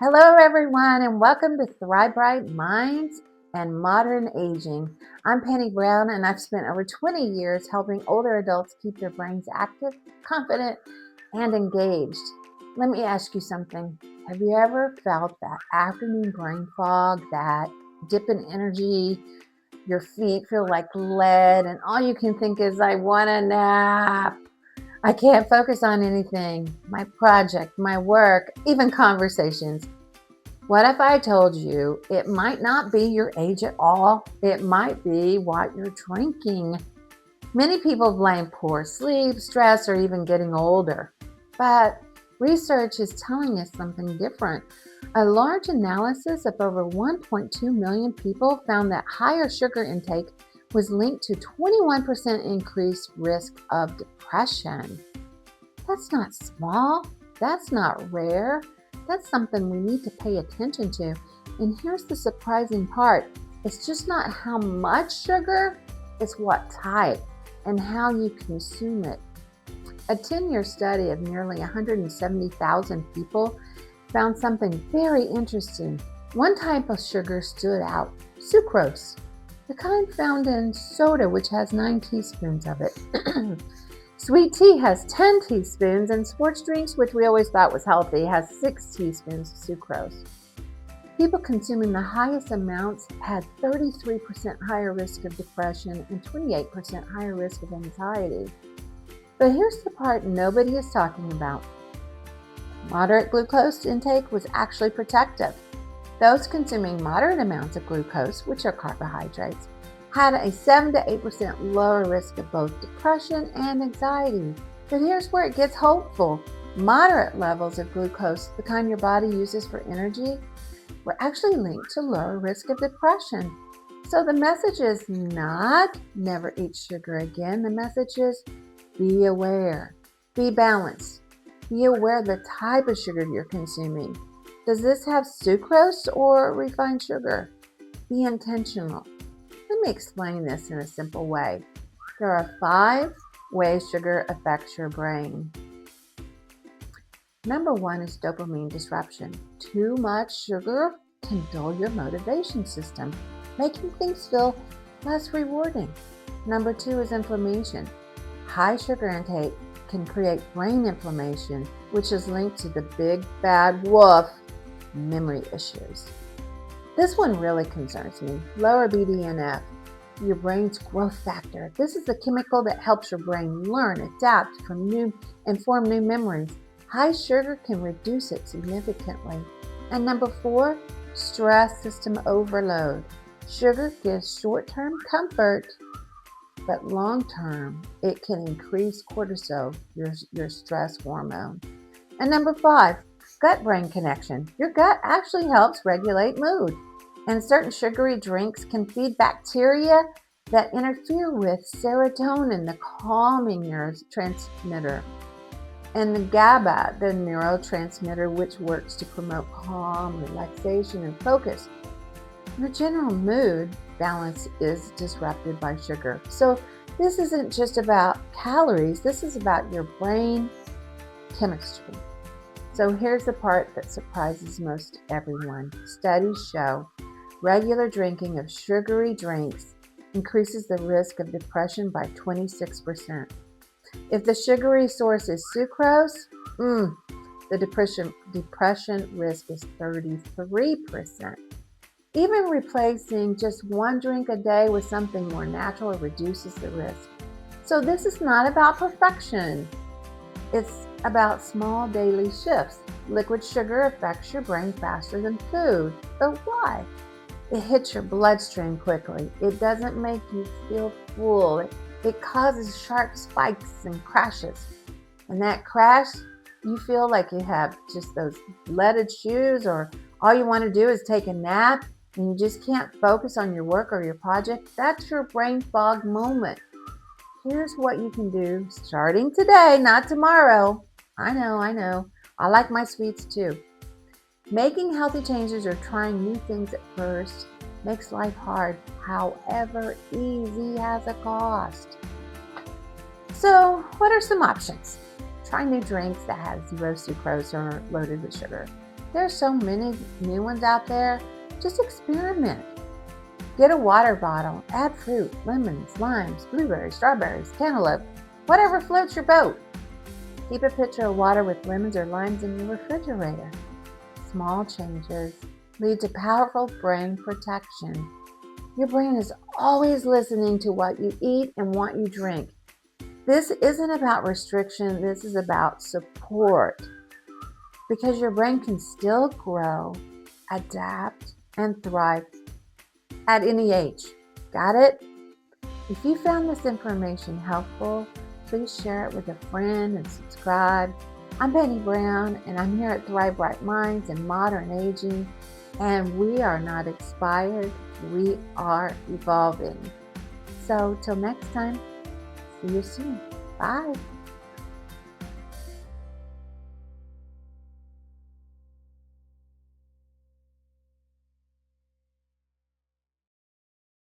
Hello, everyone, and welcome to Thrive Bright Minds and Modern Aging. I'm Penny Brown, and I've spent over 20 years helping older adults keep their brains active, confident, and engaged. Let me ask you something. Have you ever felt that afternoon brain fog, that dip in energy? Your feet feel like lead, and all you can think is, I want a nap. I can't focus on anything, my project, my work, even conversations. What if I told you it might not be your age at all? It might be what you're drinking. Many people blame poor sleep, stress, or even getting older. But research is telling us something different. A large analysis of over 1.2 million people found that higher sugar intake was linked to 21% increased risk of depression. That's not small. That's not rare. That's something we need to pay attention to. And here's the surprising part. It's just not how much sugar, it's what type and how you consume it. A 10-year study of nearly 170,000 people found something very interesting. One type of sugar stood out, sucrose, the kind found in soda, which has 9 teaspoons of it. Sweet tea has 10 teaspoons, and sports drinks, which we always thought was healthy, has 6 teaspoons of sucrose. People consuming the highest amounts had 33% higher risk of depression and 28% higher risk of anxiety. But here's the part nobody is talking about. Moderate glucose intake was actually protective. Those consuming moderate amounts of glucose, which are carbohydrates, had a 7 to 8% lower risk of both depression and anxiety. But here's where it gets hopeful. Moderate levels of glucose, the kind your body uses for energy, were actually linked to lower risk of depression. So the message is not never eat sugar again. The message is be aware, be balanced, be aware of the type of sugar you're consuming. Does this have sucrose or refined sugar? Be intentional. Let me explain this in a simple way. There are 5 ways sugar affects your brain. Number 1 is dopamine disruption. Too much sugar can dull your motivation system, making things feel less rewarding. Number 2 is inflammation. High sugar intake can create brain inflammation, which is linked to the big bad wolf, memory issues. This one really concerns me. Lower BDNF, your brain's growth factor. This is the chemical that helps your brain learn, adapt, and form new memories. High sugar can reduce it significantly. And number 4, stress system overload. Sugar gives short-term comfort, but long-term, it can increase cortisol, your stress hormone. And number 5, gut-brain connection. Your gut actually helps regulate mood. And certain sugary drinks can feed bacteria that interfere with serotonin, the calming neurotransmitter, and the GABA, the neurotransmitter which works to promote calm, relaxation, and focus. Your general mood balance is disrupted by sugar. So this isn't just about calories, this is about your brain chemistry. So here's the part that surprises most everyone. Studies show regular drinking of sugary drinks increases the risk of depression by 26%. If the sugary source is sucrose, the depression risk is 33%. Even replacing just one drink a day with something more natural reduces the risk. So this is not about perfection. It's about small daily shifts. Liquid sugar affects your brain faster than food. But why? It hits your bloodstream quickly. It doesn't make you feel full. It causes sharp spikes and crashes. And that crash, you feel like you have just those leaded shoes, or all you want to do is take a nap and you just can't focus on your work or your project. That's your brain fog moment. Here's what you can do starting today, not tomorrow. I know. I like my sweets too. Making healthy changes or trying new things at first makes life hard. However, easy has a cost. So, what are some options? Try new drinks that have 0 sucrose or loaded with sugar. There's so many new ones out there. Just experiment. Get a water bottle, add fruit, lemons, limes, blueberries, strawberries, cantaloupe, whatever floats your boat. Keep a pitcher of water with lemons or limes in your refrigerator. Small changes lead to powerful brain protection. Your brain is always listening to what you eat and what you drink. This isn't about restriction, this is about support. Because your brain can still grow, adapt, and thrive at any age. Got it? If you found this information helpful, please share it with a friend and subscribe. I'm Penny Brown, and I'm here at Thrive Bright Minds and Modern Aging, and we are not expired, we are evolving. So till next time, see you soon. Bye.